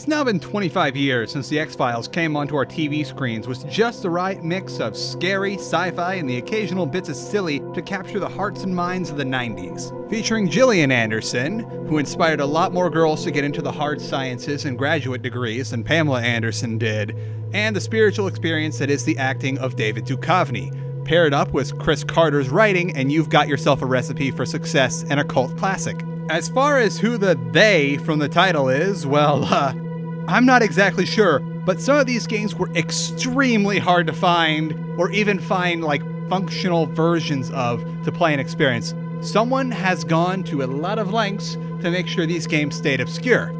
It's now been 25 years since The X-Files came onto our TV screens with just the right mix of scary, sci-fi, and the occasional bits of silly to capture the hearts and minds of the 90s. Featuring Gillian Anderson, who inspired a lot more girls to get into the hard sciences and graduate degrees than Pamela Anderson did, and the spiritual experience that is the acting of David Duchovny. Pair it up with Chris Carter's writing, and you've got yourself a recipe for success and a cult classic. As far as who the they from the title is, well, I'm not exactly sure, but some of these games were extremely hard to find, or even find like functional versions of to play and experience. Someone has gone to a lot of lengths to make sure these games stayed obscure.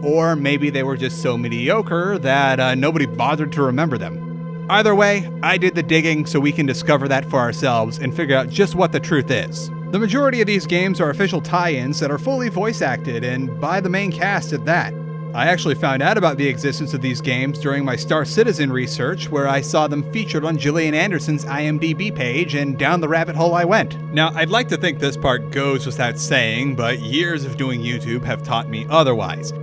Or maybe they were just so mediocre that nobody bothered to remember them. Either way, I did the digging so we can discover that for ourselves and figure out just what the truth is. The majority of these games are official tie-ins that are fully voice acted and by the main cast at that. I actually found out about the existence of these games during my Star Citizen research, where I saw them featured on Gillian Anderson's IMDb page, and down the rabbit hole I went. Now, I'd like to think this part goes without saying, but years of doing YouTube have taught me otherwise.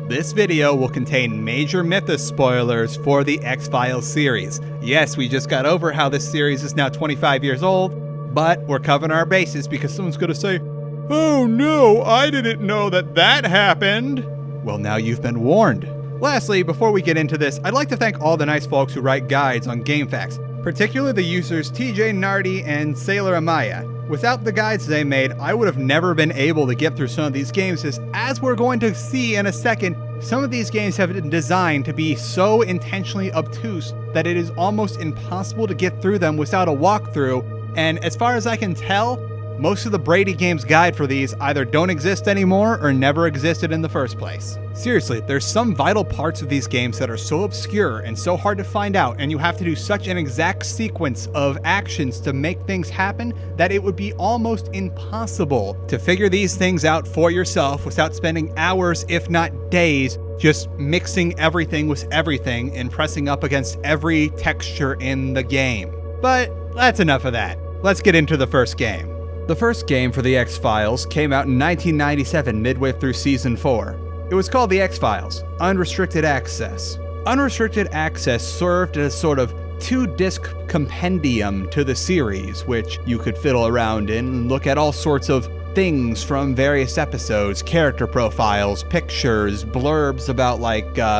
This video will contain major Mythos spoilers for the X-Files series. Yes, we just got over how this series is now 25 years old, but we're covering our bases because someone's gonna say, "Oh no, I didn't know that happened." Well, now you've been warned. Lastly, before we get into this, I'd like to thank all the nice folks who write guides on GameFAQs, particularly the users TJ Nardi and Sailor Amaya. Without the guides they made, I would have never been able to get through some of these games, as we're going to see in a second, some of these games have been designed to be so intentionally obtuse that it is almost impossible to get through them without a walkthrough, and as far as I can tell, most of the Brady Games guide for these either don't exist anymore or never existed in the first place. Seriously, there's some vital parts of these games that are so obscure and so hard to find out, and you have to do such an exact sequence of actions to make things happen that it would be almost impossible to figure these things out for yourself without spending hours, if not days, just mixing everything with everything and pressing up against every texture in the game. But that's enough of that. Let's get into the first game. The first game for the X-Files came out in 1997, midway through Season 4. It was called the X-Files, Unrestricted Access. Unrestricted Access served as sort of 2-disc compendium to the series, which you could fiddle around in and look at all sorts of things from various episodes, character profiles, pictures, blurbs about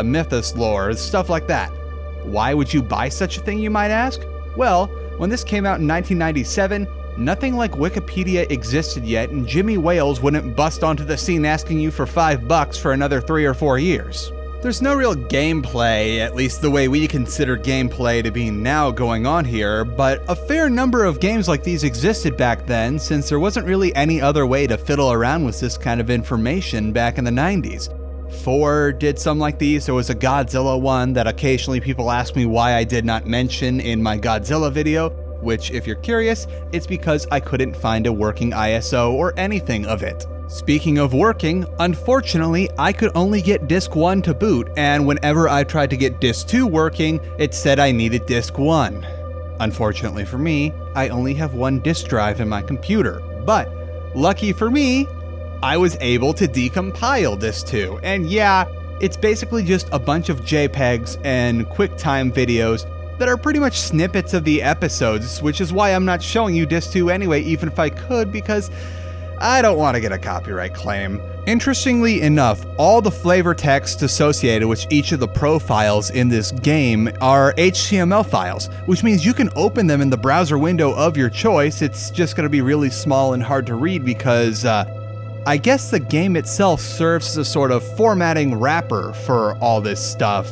Mythos lore, stuff like that. Why would you buy such a thing, you might ask? Well, when this came out in 1997, nothing like Wikipedia existed yet, and Jimmy Wales wouldn't bust onto the scene asking you for $5 for another 3 or 4 years. There's no real gameplay, at least the way we consider gameplay to be now, going on here, but a fair number of games like these existed back then, since there wasn't really any other way to fiddle around with this kind of information back in the 90s. 4 did some like these. There was a Godzilla one that occasionally people ask me why I did not mention in my Godzilla video, which, if you're curious, it's because I couldn't find a working ISO or anything of it. Speaking of working, unfortunately, I could only get Disc 1 to boot, and whenever I tried to get Disc 2 working, it said I needed Disc 1. Unfortunately for me, I only have one disk drive in my computer, but lucky for me, I was able to decompile Disc 2, and yeah, it's basically just a bunch of JPEGs and QuickTime videos that are pretty much snippets of the episodes, which is why I'm not showing you Disc 2 anyway, even if I could, because I don't want to get a copyright claim. Interestingly enough, all the flavor text associated with each of the profiles in this game are HTML files, which means you can open them in the browser window of your choice. It's just going to be really small and hard to read because, I guess the game itself serves as a sort of formatting wrapper for all this stuff.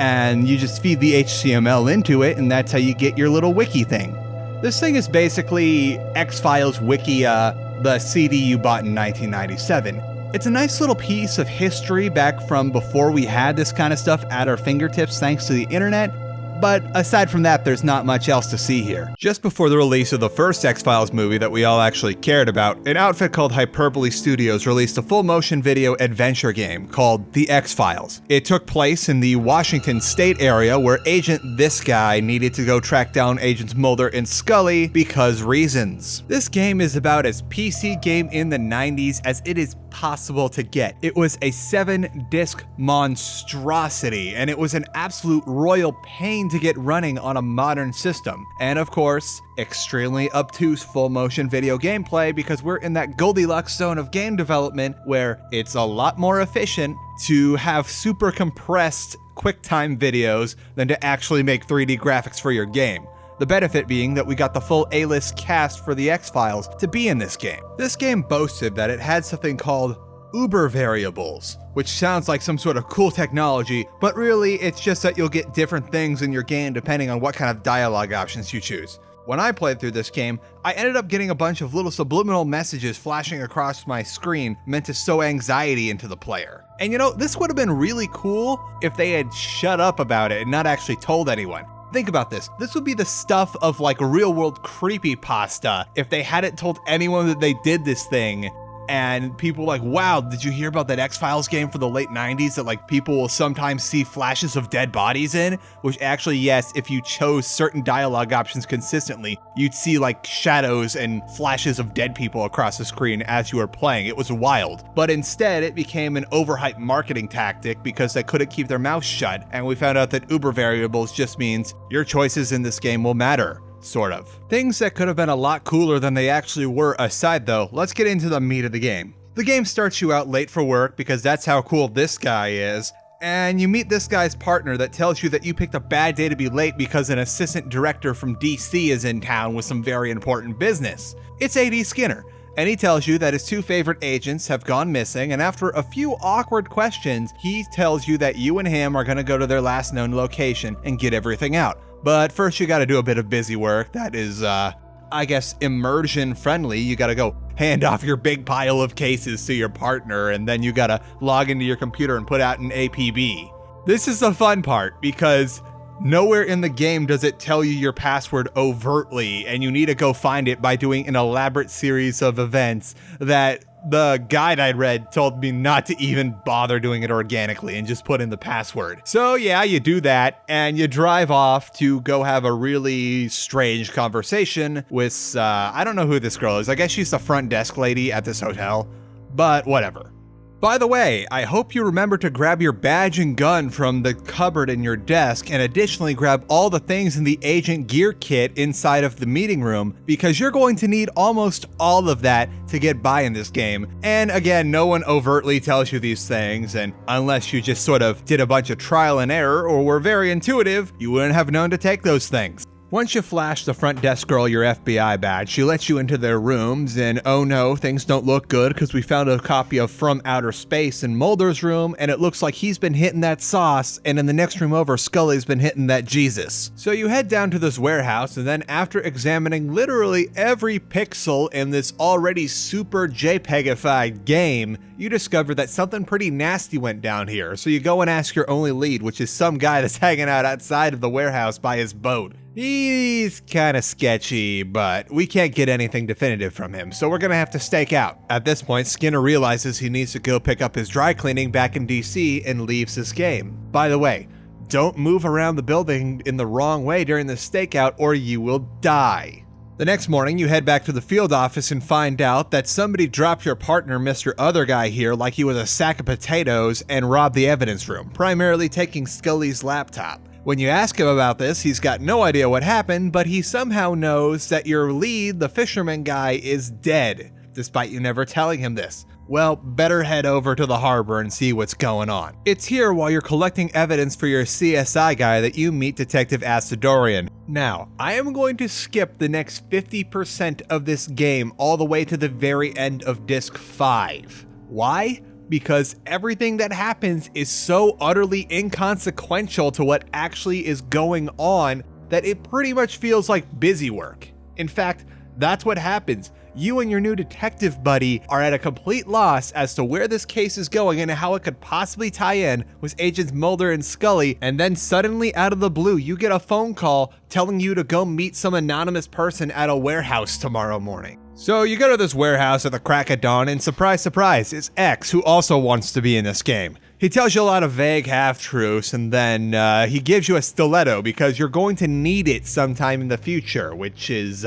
And you just feed the HTML into it, and that's how you get your little wiki thing. This thing is basically X-Files Wikia, the CD you bought in 1997. It's a nice little piece of history back from before we had this kind of stuff at our fingertips thanks to the internet, but aside from that, there's not much else to see here. Just before the release of the first X-Files movie that we all actually cared about, an outfit called Hyperbole Studios released a full-motion video adventure game called The X-Files. It took place in the Washington State area where Agent This Guy needed to go track down Agents Mulder and Scully because reasons. This game is about as PC game in the 90s as it is possible to get. It was a 7-disc monstrosity, and it was an absolute royal pain to get running on a modern system. And of course, extremely obtuse full-motion video gameplay, because we're in that Goldilocks zone of game development where it's a lot more efficient to have super compressed QuickTime videos than to actually make 3D graphics for your game. The benefit being that we got the full A-list cast for the X-Files to be in this game. This game boasted that it had something called Uber variables, which sounds like some sort of cool technology, but really it's just that you'll get different things in your game depending on what kind of dialogue options you choose. When I played through this game, I ended up getting a bunch of little subliminal messages flashing across my screen meant to sow anxiety into the player. And you know, this would have been really cool if they had shut up about it and not actually told anyone. Think about this. This would be the stuff of like real world creepypasta if they hadn't told anyone that they did this thing. And people like, wow, did you hear about that X-Files game for the late 90s that like people will sometimes see flashes of dead bodies in? Which actually, yes, if you chose certain dialogue options consistently, you'd see like shadows and flashes of dead people across the screen as you were playing. It was wild. But instead, it became an overhyped marketing tactic because they couldn't keep their mouths shut. And we found out that Uber variables just means your choices in this game will matter. Sort of. Things that could have been a lot cooler than they actually were aside though, let's get into the meat of the game. The game starts you out late for work because that's how cool this guy is, and you meet this guy's partner that tells you that you picked a bad day to be late because an assistant director from DC is in town with some very important business. It's A.D. Skinner, and he tells you that his 2 favorite agents have gone missing, and after a few awkward questions, he tells you that you and him are gonna go to their last known location and get everything out. But first you gotta do a bit of busy work that is, I guess, immersion friendly. You gotta go hand off your big pile of cases to your partner, and then you gotta log into your computer and put out an APB. This is the fun part, because nowhere in the game does it tell you your password overtly, and you need to go find it by doing an elaborate series of events that the guide I read told me not to even bother doing it organically and just put in the password. So yeah, you do that and you drive off to go have a really strange conversation with, I don't know who this girl is. I guess she's the front desk lady at this hotel, but whatever. By the way, I hope you remember to grab your badge and gun from the cupboard in your desk, and additionally grab all the things in the agent gear kit inside of the meeting room, because you're going to need almost all of that to get by in this game. And again, no one overtly tells you these things, and unless you just sort of did a bunch of trial and error or were very intuitive, you wouldn't have known to take those things. Once you flash the front desk girl your FBI badge, she lets you into their rooms, and oh no, things don't look good because we found a copy of From Outer Space in Mulder's room, and it looks like he's been hitting that sauce, and in the next room over, Scully's been hitting that Jesus. So you head down to this warehouse, and then after examining literally every pixel in this already super JPEGified game, you discover that something pretty nasty went down here. So you go and ask your only lead, which is some guy that's hanging out outside of the warehouse by his boat. He's kinda sketchy, but we can't get anything definitive from him, so we're gonna have to stake out. At this point, Skinner realizes he needs to go pick up his dry cleaning back in DC and leaves this game. By the way, don't move around the building in the wrong way during the stakeout or you will die. The next morning, you head back to the field office and find out that somebody dropped your partner, Mr. Other Guy here, like he was a sack of potatoes and robbed the evidence room, primarily taking Scully's laptop. When you ask him about this, he's got no idea what happened, but he somehow knows that your lead, the fisherman guy, is dead, despite you never telling him this. Well, better head over to the harbor and see what's going on. It's here while you're collecting evidence for your CSI guy that you meet Detective Acidorian. Now, I am going to skip the next 50% of this game all the way to the very end of Disc 5. Why? Because everything that happens is so utterly inconsequential to what actually is going on that it pretty much feels like busy work. In fact, that's what happens. You and your new detective buddy are at a complete loss as to where this case is going and how it could possibly tie in with Agents Mulder and Scully, and then suddenly out of the blue, you get a phone call telling you to go meet some anonymous person at a warehouse tomorrow morning. So you go to this warehouse at the crack of dawn, and surprise, surprise, it's X, who also wants to be in this game. He tells you a lot of vague half-truths, and then he gives you a stiletto because you're going to need it sometime in the future, which is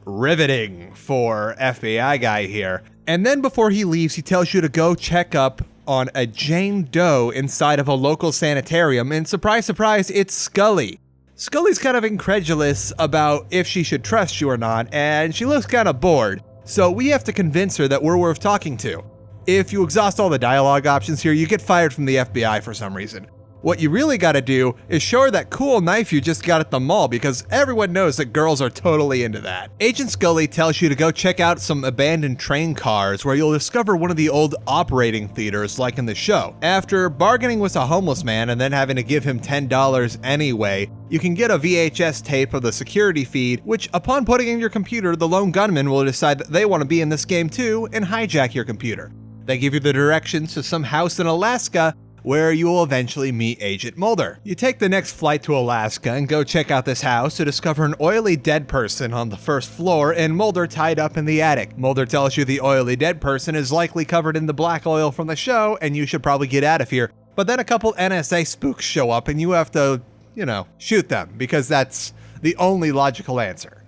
riveting for FBI guy here. And then before he leaves, he tells you to go check up on a Jane Doe inside of a local sanitarium, and surprise, surprise, it's Scully. Scully's kind of incredulous about if she should trust you or not, and she looks kind of bored, so we have to convince her that we're worth talking to. If you exhaust all the dialogue options here, you get fired from the FBI for some reason. What you really gotta do is show her that cool knife you just got at the mall, because everyone knows that girls are totally into that. Agent Scully tells you to go check out some abandoned train cars where you'll discover one of the old operating theaters like in the show. After bargaining with a homeless man and then having to give him $10 anyway, you can get a VHS tape of the security feed, which upon putting in your computer, the lone gunman will decide that they want to be in this game too and hijack your computer. They give you the directions to some house in Alaska where you will eventually meet Agent Mulder. You take the next flight to Alaska and go check out this house to discover an oily dead person on the first floor and Mulder tied up in the attic. Mulder tells you the oily dead person is likely covered in the black oil from the show and you should probably get out of here. But then a couple NSA spooks show up and you have to, shoot them because that's the only logical answer.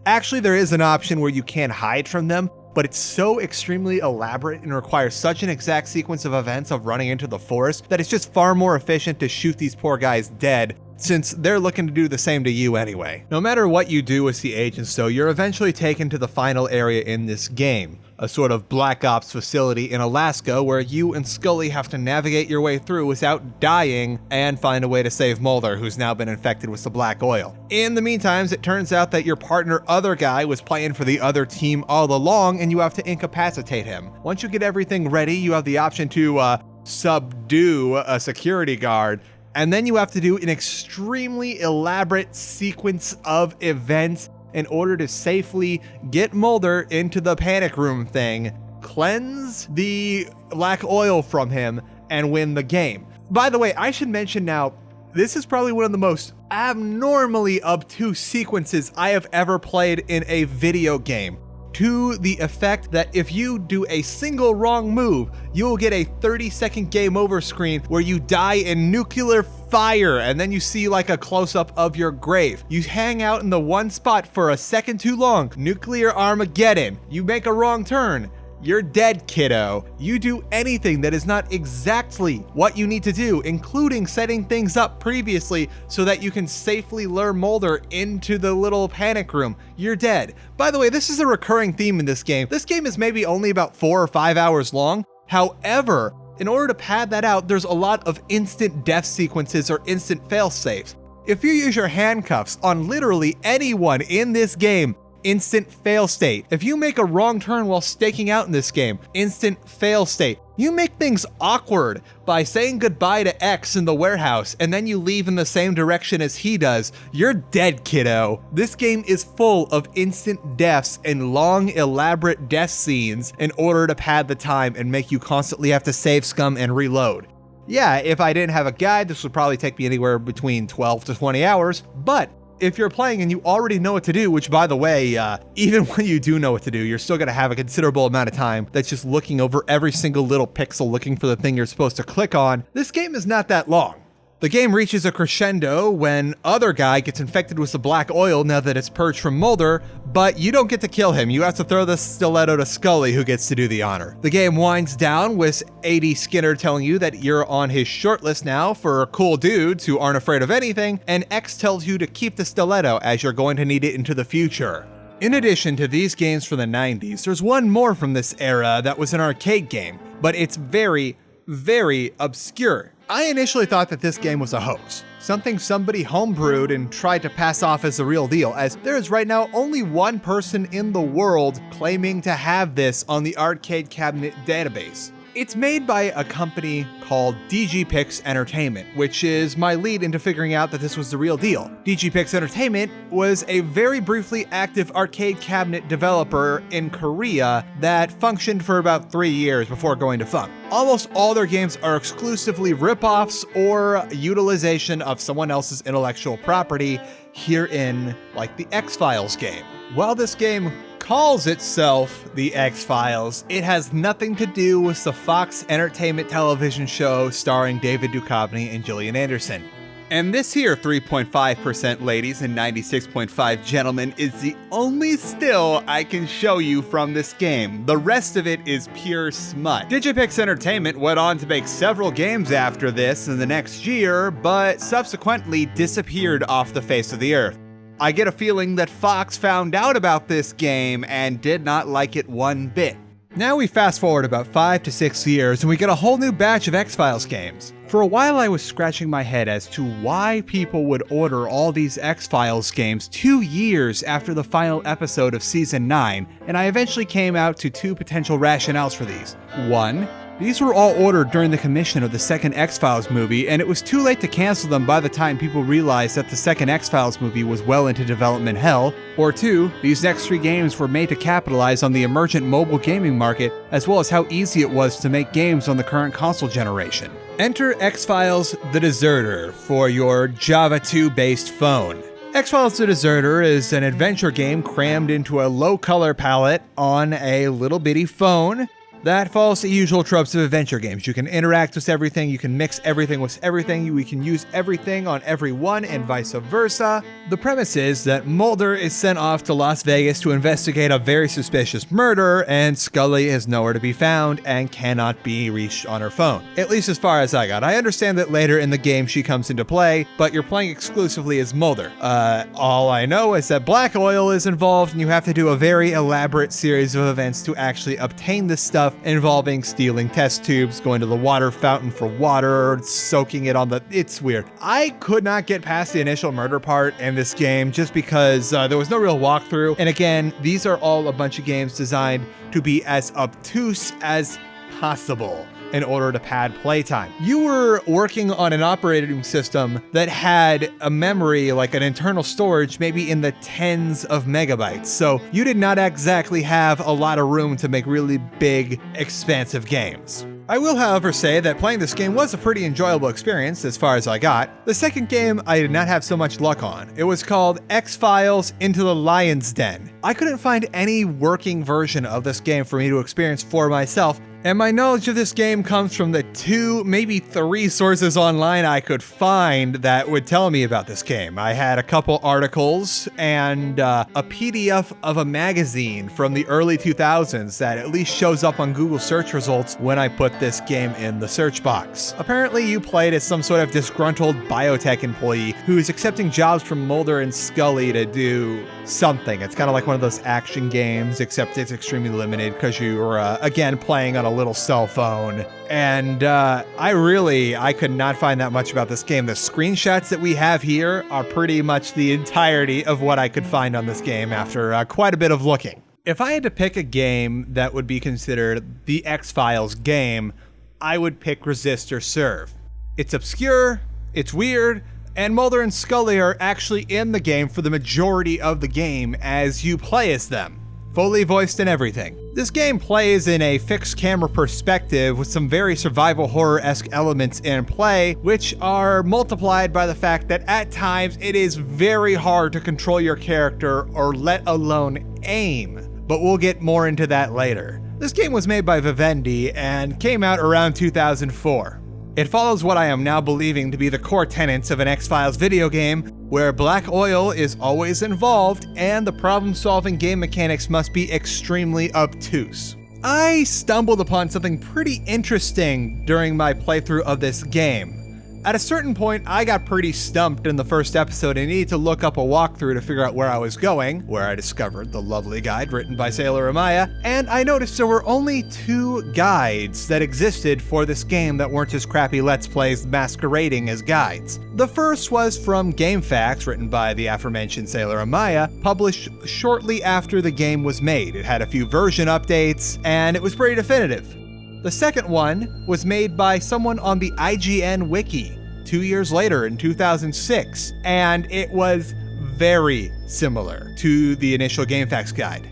Actually, there is an option where you can hide from them, but it's so extremely elaborate and requires such an exact sequence of events of running into the forest that it's just far more efficient to shoot these poor guys dead, since they're looking to do the same to you anyway. No matter what you do as the agents though, you're eventually taken to the final area in this game, a sort of Black Ops facility in Alaska where you and Scully have to navigate your way through without dying and find a way to save Mulder, who's now been infected with the black oil. In the meantime, it turns out that your partner, other guy, was playing for the other team all along and you have to incapacitate him. Once you get everything ready, you have the option to subdue a security guard, and then you have to do an extremely elaborate sequence of events in order to safely get Mulder into the panic room thing, cleanse the black oil from him, and win the game. By the way, I should mention now, this is probably one of the most abnormally obtuse sequences I have ever played in a video game, to the effect that if you do a single wrong move, you will get a 30-second game over screen where you die in nuclear fire and then you see like a close-up of your grave. You hang out in the one spot for a second too long, nuclear Armageddon. You make a wrong turn, you're dead, kiddo. You do anything that is not exactly what you need to do, including setting things up previously so that you can safely lure Mulder into the little panic room, you're dead. By the way, this is a recurring theme in this game. This game is maybe only about 4 or 5 hours long. However, in order to pad that out, there's a lot of instant death sequences or instant fail-safes. If you use your handcuffs on literally anyone in this game, instant fail state. If you make a wrong turn while staking out in this game, instant fail state. You make things awkward by saying goodbye to X in the warehouse and then you leave in the same direction as he does, you're dead, kiddo. This game is full of instant deaths and long, elaborate death scenes in order to pad the time and make you constantly have to save scum and reload. Yeah, if I didn't have a guide, this would probably take me anywhere between 12 to 20 hours, but if you're playing and you already know what to do, which by the way, even when you do know what to do, you're still gonna have a considerable amount of time that's just looking over every single little pixel looking for the thing you're supposed to click on. This game is not that long. The game reaches a crescendo when other guy gets infected with the black oil now that it's purged from Mulder, but you don't get to kill him. You have to throw the stiletto to Scully, who gets to do the honor. The game winds down with A.D. Skinner telling you that you're on his shortlist now for cool dudes who aren't afraid of anything, and X tells you to keep the stiletto as you're going to need it into the future. In addition to these games from the 90s, there's one more from this era that was an arcade game, but it's very, very obscure. I initially thought that this game was a hoax, something somebody homebrewed and tried to pass off as the real deal, as there is right now only one person in the world claiming to have this on the arcade cabinet database. It's made by a company called DGPix Entertainment, which is my lead into figuring out that this was the real deal. DGPix Entertainment was a very briefly active arcade cabinet developer in Korea that functioned for about 3 years before going defunct. Almost all their games are exclusively rip-offs or utilization of someone else's intellectual property, herein like the X-Files game. While this game calls itself The X-Files, it has nothing to do with the Fox Entertainment television show starring David Duchovny and Gillian Anderson. And this here 3.5% ladies and 96.5 gentlemen is the only still I can show you from this game. The rest of it is pure smut. Digipix Entertainment went on to make several games after this in the next year, but subsequently disappeared off the face of the earth. I get a feeling that Fox found out about this game and did not like it one bit. Now we fast forward about 5 to 6 years and we get a whole new batch of X-Files games. For a while I was scratching my head as to why people would order all these X-Files games 2 years after the final episode of Season 9, and I eventually came out to 2 potential rationales for these. 1, these were all ordered during the commission of the second X-Files movie, and it was too late to cancel them by the time people realized that the second X-Files movie was well into development hell. Or 2, these next 3 games were made to capitalize on the emergent mobile gaming market, as well as how easy it was to make games on the current console generation. Enter X-Files The Deserter for your Java 2-based phone. X-Files The Deserter is an adventure game crammed into a low-color palette on a little bitty phone that follows the usual tropes of adventure games. You can interact with everything, you can mix everything with everything, we can use everything on everyone, and vice versa. The premise is that Mulder is sent off to Las Vegas to investigate a very suspicious murder, and Scully is nowhere to be found and cannot be reached on her phone. At least as far as I got. I understand that later in the game she comes into play, but you're playing exclusively as Mulder. All I know is that black oil is involved, and you have to do a very elaborate series of events to actually obtain this stuff, involving stealing test tubes, going to the water fountain for water, soaking it on the... It's weird. I could not get past the initial murder part in this game just because there was no real walkthrough. And again, these are all a bunch of games designed to be as obtuse as possible in order to pad playtime. You were working on an operating system that had a memory, like an internal storage, maybe in the tens of megabytes. So you did not exactly have a lot of room to make really big, expansive games. I will, however, say that playing this game was a pretty enjoyable experience as far as I got. The second game I did not have so much luck on. It was called X-Files Into the Lion's Den. I couldn't find any working version of this game for me to experience for myself, and my knowledge of this game comes from the 2, maybe 3 sources online I could find that would tell me about this game. I had a couple articles and a PDF of a magazine from the early 2000s that at least shows up on Google search results when I put this game in the search box. Apparently you played as some sort of disgruntled biotech employee who is accepting jobs from Mulder and Scully to do something. It's kind of like one of those action games, except it's extremely limited because you're, again, playing on a little cell phone. And I could not find that much about this game. The screenshots that we have here are pretty much the entirety of what I could find on this game after quite a bit of looking. If I had to pick a game that would be considered the X-Files game, I would pick Resist or Serve. It's obscure, it's weird, and Mulder and Scully are actually in the game for the majority of the game as you play as them. Fully voiced and everything. This game plays in a fixed camera perspective with some very survival horror-esque elements in play, which are multiplied by the fact that at times it is very hard to control your character or let alone aim. But we'll get more into that later. This game was made by Vivendi and came out around 2004. It follows what I am now believing to be the core tenets of an X-Files video game, where black oil is always involved and the problem-solving game mechanics must be extremely obtuse. I stumbled upon something pretty interesting during my playthrough of this game. At a certain point, I got pretty stumped in the first episode and needed to look up a walkthrough to figure out where I was going, where I discovered the lovely guide written by Sailor Amaya, and I noticed there were only 2 guides that existed for this game that weren't just crappy Let's Plays masquerading as guides. The first was from GameFAQs, written by the aforementioned Sailor Amaya, published shortly after the game was made. It had a few version updates, and it was pretty definitive. The second one was made by someone on the IGN wiki 2 years later in 2006, and it was very similar to the initial GameFAQs guide.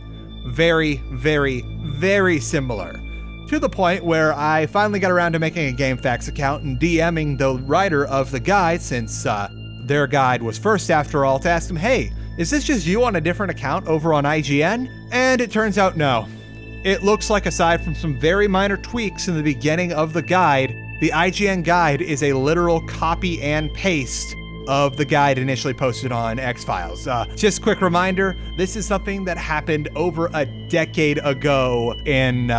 Very, very, very similar. To the point where I finally got around to making a GameFAQs account and DMing the writer of the guide, since their guide was first after all, to ask him, hey, is this just you on a different account over on IGN? And it turns out no. It looks like, aside from some very minor tweaks in the beginning of the guide, the IGN guide is a literal copy and paste of the guide initially posted on X-Files. Just quick reminder, this is something that happened over a decade ago, and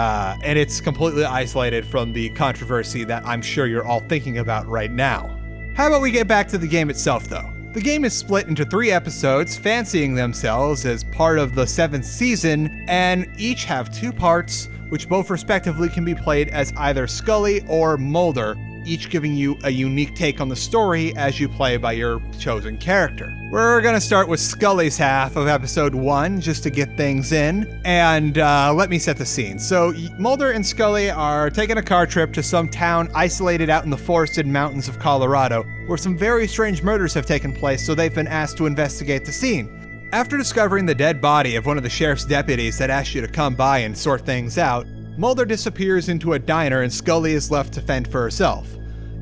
it's completely isolated from the controversy that I'm sure you're all thinking about right now. How about we get back to the game itself, though? The game is split into 3 episodes, fancying themselves as part of the 7th season, and each have 2 parts, which both respectively can be played as either Scully or Mulder, each giving you a unique take on the story as you play by your chosen character. We're gonna start with Scully's half of episode 1 just to get things in, and let me set the scene. So Mulder and Scully are taking a car trip to some town isolated out in the forested mountains of Colorado, where some very strange murders have taken place, so they've been asked to investigate the scene. After discovering the dead body of one of the sheriff's deputies that asked you to come by and sort things out, Mulder disappears into a diner and Scully is left to fend for herself.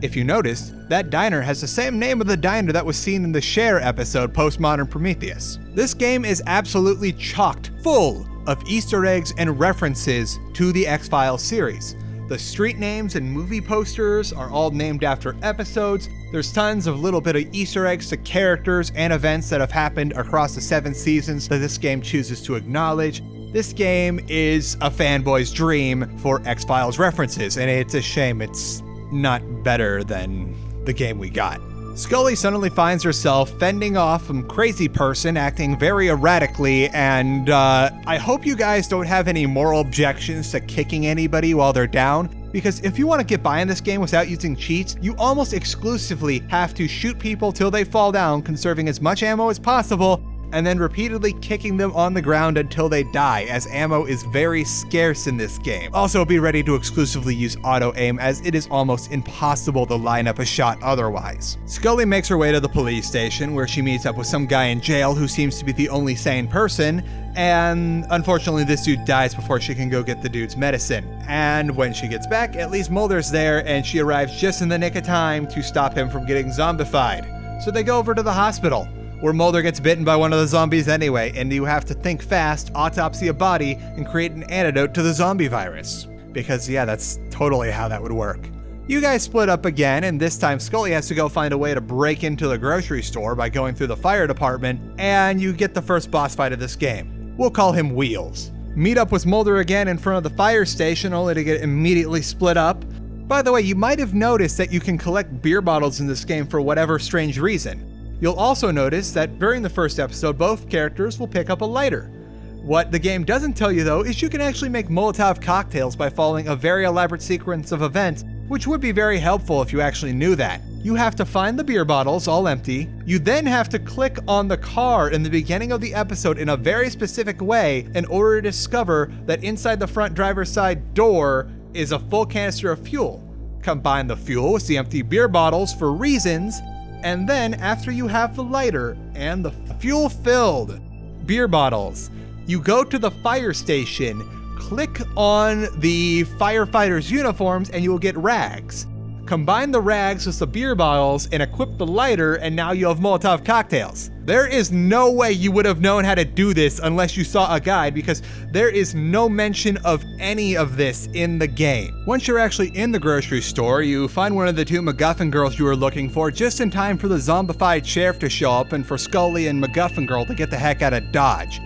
If you noticed, that diner has the same name of the diner that was seen in the Cher episode Postmodern Prometheus. This game is absolutely chocked full of Easter eggs and references to the X-Files series. The street names and movie posters are all named after episodes. There's tons of little bit of Easter eggs to characters and events that have happened across the 7 seasons that this game chooses to acknowledge. This game is a fanboy's dream for X-Files references, and it's a shame it's not better than the game we got. Scully suddenly finds herself fending off some crazy person acting very erratically, and I hope you guys don't have any moral objections to kicking anybody while they're down, because if you want to get by in this game without using cheats, you almost exclusively have to shoot people till they fall down, conserving as much ammo as possible, and then repeatedly kicking them on the ground until they die, as ammo is very scarce in this game. Also, be ready to exclusively use auto-aim, as it is almost impossible to line up a shot otherwise. Scully makes her way to the police station, where she meets up with some guy in jail who seems to be the only sane person, and unfortunately this dude dies before she can go get the dude's medicine. And when she gets back, at least Mulder's there, and she arrives just in the nick of time to stop him from getting zombified. So they go over to the hospital, where Mulder gets bitten by one of the zombies anyway, and you have to think fast, autopsy a body, and create an antidote to the zombie virus. Because yeah, that's totally how that would work. You guys split up again, and this time Scully has to go find a way to break into the grocery store by going through the fire department, and you get the first boss fight of this game. We'll call him Wheels. Meet up with Mulder again in front of the fire station, only to get immediately split up. By the way, you might have noticed that you can collect beer bottles in this game for whatever strange reason. You'll also notice that during the first episode, both characters will pick up a lighter. What the game doesn't tell you though is you can actually make Molotov cocktails by following a very elaborate sequence of events, which would be very helpful if you actually knew that. You have to find the beer bottles, all empty. You then have to click on the car in the beginning of the episode in a very specific way in order to discover that inside the front driver's side door is a full canister of fuel. Combine the fuel with the empty beer bottles for reasons, and then after you have the lighter and the fuel-filled beer bottles, you go to the fire station, click on the firefighters' uniforms, and you will get rags. Combine the rags with the beer bottles and equip the lighter, and now you have Molotov cocktails. There is no way you would have known how to do this unless you saw a guide, because there is no mention of any of this in the game. Once you're actually in the grocery store, you find one of the 2 MacGuffin girls you were looking for just in time for the zombified sheriff to show up and for Scully and MacGuffin girl to get the heck out of Dodge.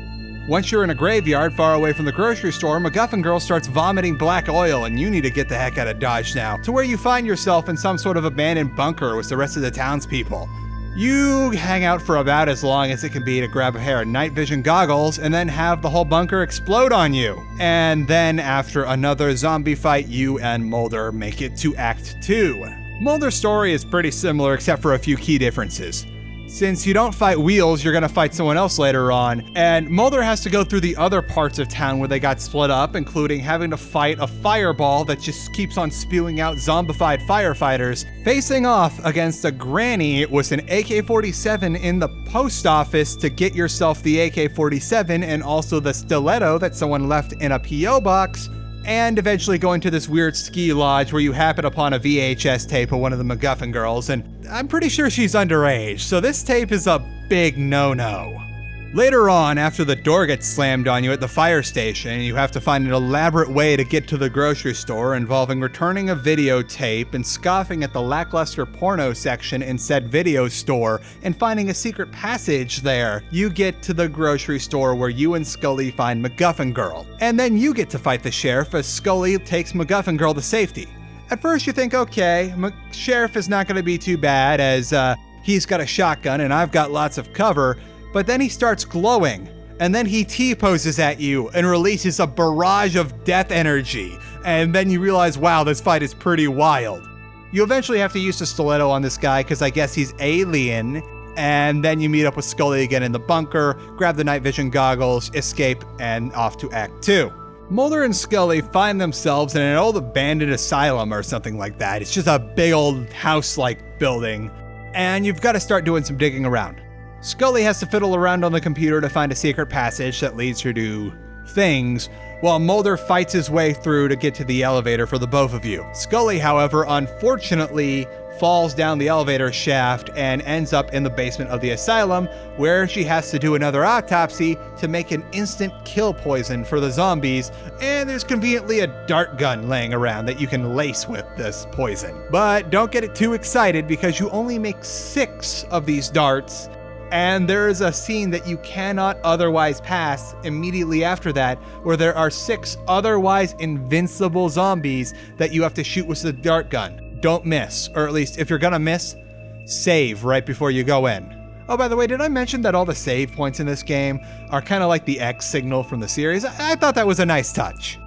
Once you're in a graveyard far away from the grocery store, MacGuffin girl starts vomiting black oil, and you need to get the heck out of Dodge now, to where you find yourself in some sort of abandoned bunker with the rest of the townspeople. You hang out for about as long as it can be to grab a pair of night vision goggles and then have the whole bunker explode on you. And then after another zombie fight, you and Mulder make it to Act 2. Mulder's story is pretty similar except for a few key differences. Since you don't fight Wheels, you're gonna fight someone else later on, and Mulder has to go through the other parts of town where they got split up, including having to fight a fireball that just keeps on spewing out zombified firefighters, facing off against a granny with an AK-47 in the post office to get yourself the AK-47 and also the stiletto that someone left in a P.O. box, and eventually going to this weird ski lodge where you happen upon a VHS tape of one of the MacGuffin girls, and I'm pretty sure she's underage, so this tape is a big no-no. Later on, after the door gets slammed on you at the fire station, you have to find an elaborate way to get to the grocery store involving returning a videotape and scoffing at the lackluster porno section in said video store and finding a secret passage there. You get to the grocery store where you and Scully find MacGuffin Girl. And then you get to fight the sheriff as Scully takes MacGuffin Girl to safety. At first you think, okay, Sheriff is not going to be too bad as he's got a shotgun and I've got lots of cover. But then he starts glowing, and then he T-poses at you and releases a barrage of death energy, and then you realize, wow, this fight is pretty wild. You eventually have to use the stiletto on this guy because I guess he's alien, and then you meet up with Scully again in the bunker, grab the night vision goggles, escape, and off to Act 2. Mulder and Scully find themselves in an old abandoned asylum or something like that. It's just a big old house-like building, and you've got to start doing some digging around. Scully has to fiddle around on the computer to find a secret passage that leads her to things, while Mulder fights his way through to get to the elevator for the both of you. Scully, however, unfortunately falls down the elevator shaft and ends up in the basement of the asylum, where she has to do another autopsy to make an instant kill poison for the zombies, and there's conveniently a dart gun laying around that you can lace with this poison. But don't get it too excited because you only make 6 of these darts, and there is a scene that you cannot otherwise pass immediately after that, where there are 6 otherwise invincible zombies that you have to shoot with the dart gun. Don't miss, or at least if you're gonna miss, save right before you go in. Oh, by the way, did I mention that all the save points in this game are kind of like the X signal from the series? I thought that was a nice touch.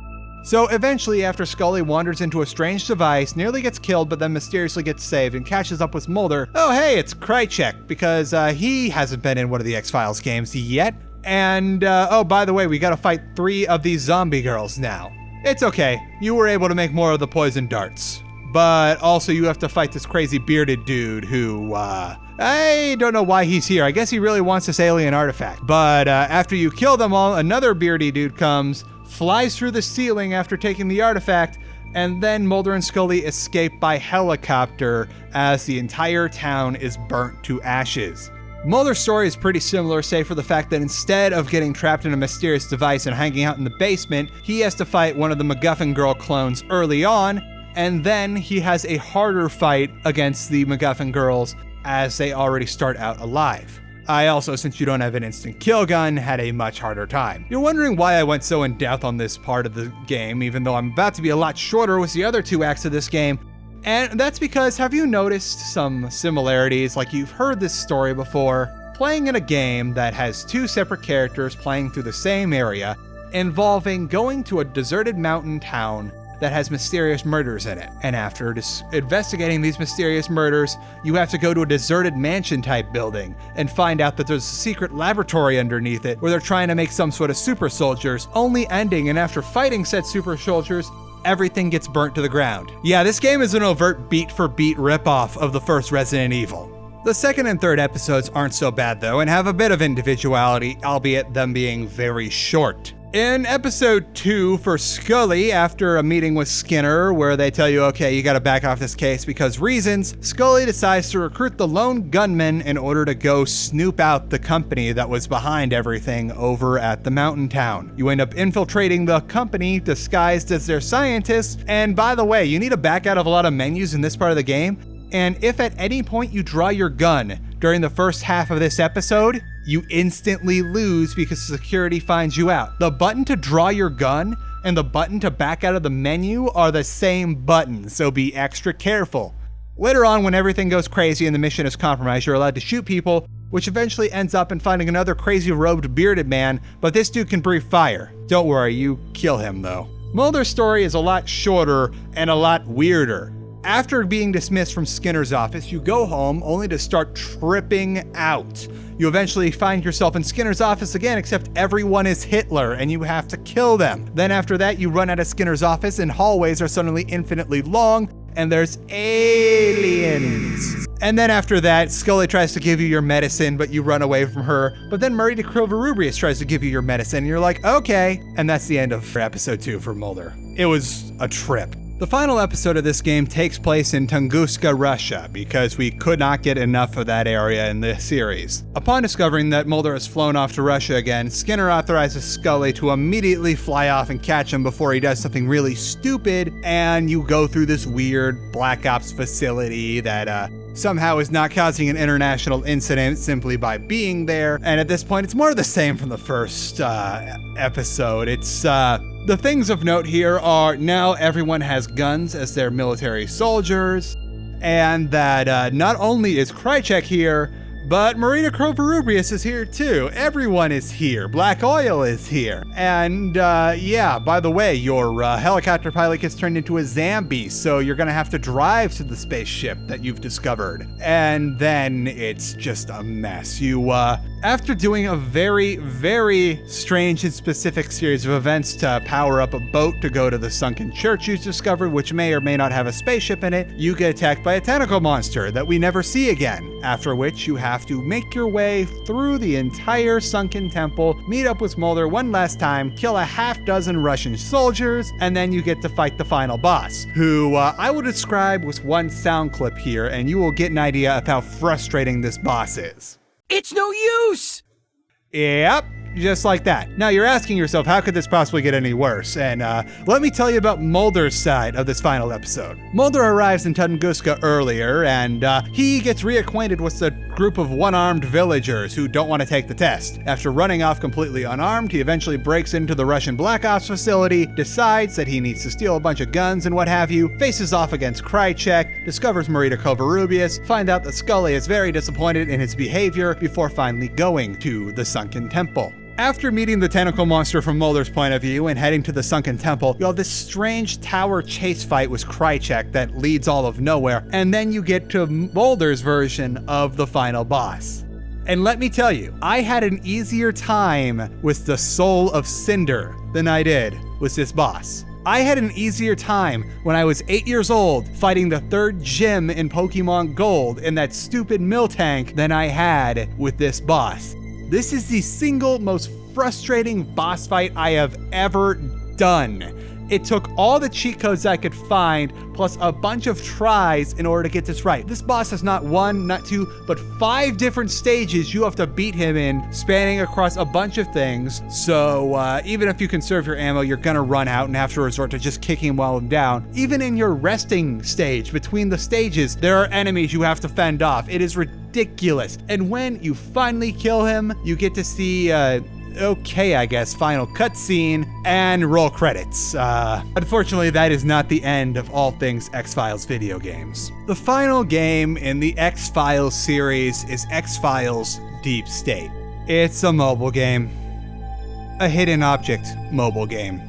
So eventually, after Scully wanders into a strange device, nearly gets killed, but then mysteriously gets saved and catches up with Mulder. Oh, hey, it's Krychek, because he hasn't been in one of the X-Files games yet. And, oh, by the way, we gotta fight 3 of these zombie girls now. It's okay, you were able to make more of the poison darts. But also you have to fight this crazy bearded dude who, I don't know why he's here. I guess he really wants this alien artifact. But after you kill them all, another beardy dude comes, flies through the ceiling after taking the artifact, and then Mulder and Scully escape by helicopter as the entire town is burnt to ashes. Mulder's story is pretty similar, save for the fact that instead of getting trapped in a mysterious device and hanging out in the basement, he has to fight one of the MacGuffin Girl clones early on, and then he has a harder fight against the MacGuffin Girls as they already start out alive. I also, since you don't have an instant kill gun, had a much harder time. You're wondering why I went so in depth on this part of the game, even though I'm about to be a lot shorter with the other 2 acts of this game. And that's because, have you noticed some similarities? Like, you've heard this story before. Playing in a game that has 2 separate characters playing through the same area, involving going to a deserted mountain town that has mysterious murders in it. And after investigating these mysterious murders, you have to go to a deserted mansion type building and find out that there's a secret laboratory underneath it where they're trying to make some sort of super soldiers, only ending, and after fighting said super soldiers, everything gets burnt to the ground. Yeah, this game is an overt beat for beat ripoff of the first Resident Evil. The second and third episodes aren't so bad though, and have a bit of individuality, albeit them being very short. In episode 2 for Scully, after a meeting with Skinner where they tell you, okay, you gotta back off this case because reasons, Scully decides to recruit the lone gunman in order to go snoop out the company that was behind everything over at the mountain town. You end up infiltrating the company disguised as their scientists, and by the way, you need to back out of a lot of menus in this part of the game, and if at any point you draw your gun during the first half of this episode, you instantly lose because security finds you out. The button to draw your gun and the button to back out of the menu are the same button, so be extra careful. Later on, when everything goes crazy and the mission is compromised, you're allowed to shoot people, which eventually ends up in finding another crazy robed bearded man, but this dude can breathe fire. Don't worry, you kill him though. Mulder's story is a lot shorter and a lot weirder. After being dismissed from Skinner's office, you go home only to start tripping out. You eventually find yourself in Skinner's office again, except everyone is Hitler and you have to kill them. Then after that, you run out of Skinner's office and hallways are suddenly infinitely long and there's aliens. And then after that, Scully tries to give you your medicine, but you run away from her. But then Murray DeKrilvarubrius tries to give you your medicine and you're like, okay. And that's the end of episode 2 for Mulder. It was a trip. The final episode of this game takes place in Tunguska, Russia, because we could not get enough of that area in the series. Upon discovering that Mulder has flown off to Russia again, Skinner authorizes Scully to immediately fly off and catch him before he does something really stupid, and you go through this weird Black Ops facility that somehow is not causing an international incident simply by being there. And at this point, it's more of the same from the first episode. The things of note here are now everyone has guns as their military soldiers, and that not only is Krychek here, but Marina Krovarubius is here too. Everyone is here. Black Oil is here. And yeah, by the way, your helicopter pilot gets turned into a zombie, so you're gonna have to drive to the spaceship that you've discovered. And then it's just a mess. After doing a very, very strange and specific series of events to power up a boat to go to the sunken church you discovered, which may or may not have a spaceship in it, you get attacked by a tentacle monster that we never see again. After which you have to make your way through the entire sunken temple, meet up with Mulder one last time, kill a half-dozen Russian soldiers, and then you get to fight the final boss, who I will describe with one sound clip here, and you will get an idea of how frustrating this boss is. It's no use! Yep, just like that. Now you're asking yourself, how could this possibly get any worse? And let me tell you about Mulder's side of this final episode. Mulder arrives in Tunguska earlier, and he gets reacquainted with a group of one-armed villagers who don't want to take the test. After running off completely unarmed, he eventually breaks into the Russian Black Ops facility, decides that he needs to steal a bunch of guns and what have you, faces off against Krychek, discovers Marina Kovarubius, find out that Scully is very disappointed in his behavior before finally going to the sunken temple. After meeting the tentacle monster from Mulder's point of view and heading to the sunken temple, you have this strange tower chase fight with Krychek that leads all of nowhere, and then you get to Mulder's version of the final boss. And let me tell you, I had an easier time with the Soul of Cinder than I did with this boss. I had an easier time when I was 8 years old fighting the third gym in Pokemon Gold in that stupid Miltank than I had with this boss. This is the single most frustrating boss fight I have ever done. It took all the cheat codes I could find, plus a bunch of tries in order to get this right. This boss has not one, not two, but 5 different stages you have to beat him in, spanning across a bunch of things. So even if you conserve your ammo, you're gonna run out and have to resort to just kicking him while down. Even in your resting stage, between the stages, there are enemies you have to fend off. It is ridiculous. And when you finally kill him, you get to see okay, I guess, final cutscene and roll credits. Unfortunately, that is not the end of all things X-Files video games. The final game in the X-Files series is X-Files Deep State. It's a mobile game. A hidden object mobile game.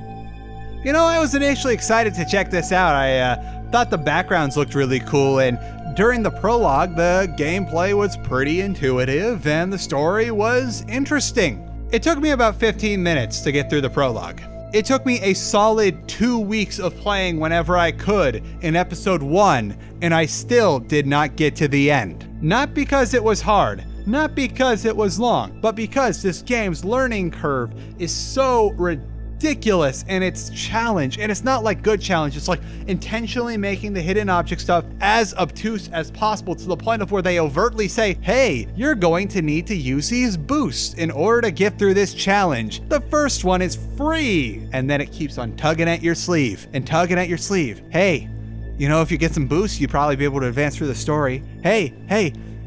You know, I was initially excited to check this out. I thought the backgrounds looked really cool, and during the prologue, the gameplay was pretty intuitive and the story was interesting. It took me about 15 minutes to get through the prologue. It took me a solid 2 weeks of playing whenever I could in episode 1, and I still did not get to the end. Not because it was hard, not because it was long, but because this game's learning curve is so ridiculous in its challenge. And it's not like good challenge, it's like intentionally making the hidden object stuff as obtuse as possible, to the point of where they overtly say, hey, you're going to need to use these boosts in order to get through this challenge. The first one is free, and then it keeps on tugging at your sleeve and tugging at your sleeve. Hey, you know, if you get some boosts, you'd probably be able to advance through the story. Hey,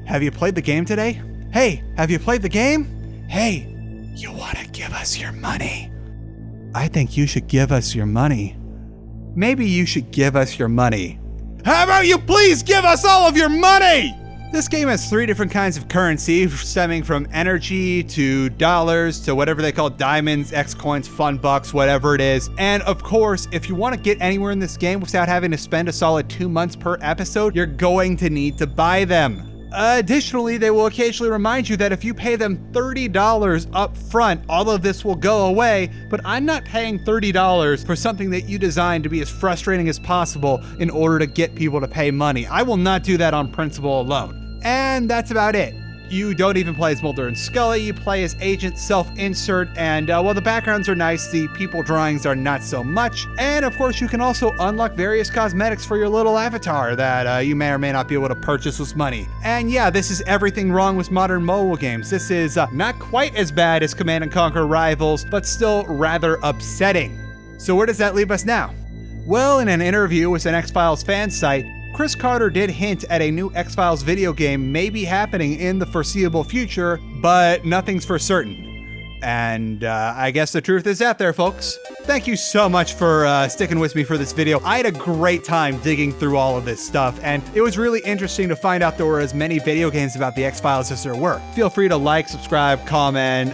have you played the game today? Hey, have you played the game? Hey, you want to give us your money? I think you should give us your money. Maybe you should give us your money. How about you please give us all of your money? This game has 3 different kinds of currency, stemming from energy to dollars to whatever they call diamonds, X coins, fun bucks, whatever it is. And of course, if you want to get anywhere in this game without having to spend a solid 2 months per episode, you're going to need to buy them. Additionally, they will occasionally remind you that if you pay them $30 up front, all of this will go away, but I'm not paying $30 for something that you designed to be as frustrating as possible in order to get people to pay money. I will not do that on principle alone. And that's about it. You don't even play as Mulder and Scully, you play as Agent Self-Insert, and while the backgrounds are nice, the people drawings are not so much. And of course, you can also unlock various cosmetics for your little avatar that you may or may not be able to purchase with money. And yeah, this is everything wrong with modern mobile games. This is not quite as bad as Command & Conquer Rivals, but still rather upsetting. So where does that leave us now? Well, in an interview with an X-Files fan site, Chris Carter did hint at a new X-Files video game may be happening in the foreseeable future, but nothing's for certain. And I guess the truth is out there, folks. Thank you so much for sticking with me for this video. I had a great time digging through all of this stuff, and it was really interesting to find out there were as many video games about the X-Files as there were. Feel free to like, subscribe, comment,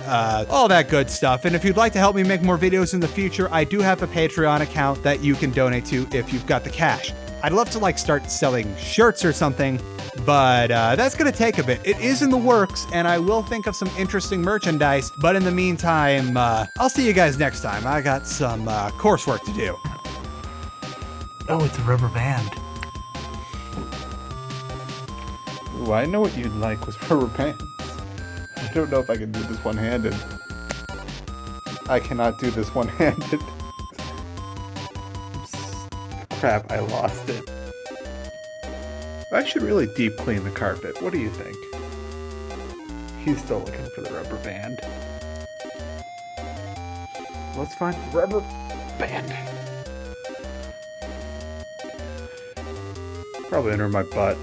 all that good stuff. And if you'd like to help me make more videos in the future, I do have a Patreon account that you can donate to if you've got the cash. I'd love to start selling shirts or something, but that's gonna take a bit. It is in the works, and I will think of some interesting merchandise, but in the meantime, I'll see you guys next time. I got some coursework to do. Oh, it's a rubber band. Ooh, I know what you'd like with rubber bands. I don't know if I can do this one-handed. I cannot do this one-handed. Crap, I lost it. I should really deep clean the carpet. What do you think? He's still looking for the rubber band. Let's find the rubber band. Probably under my butt.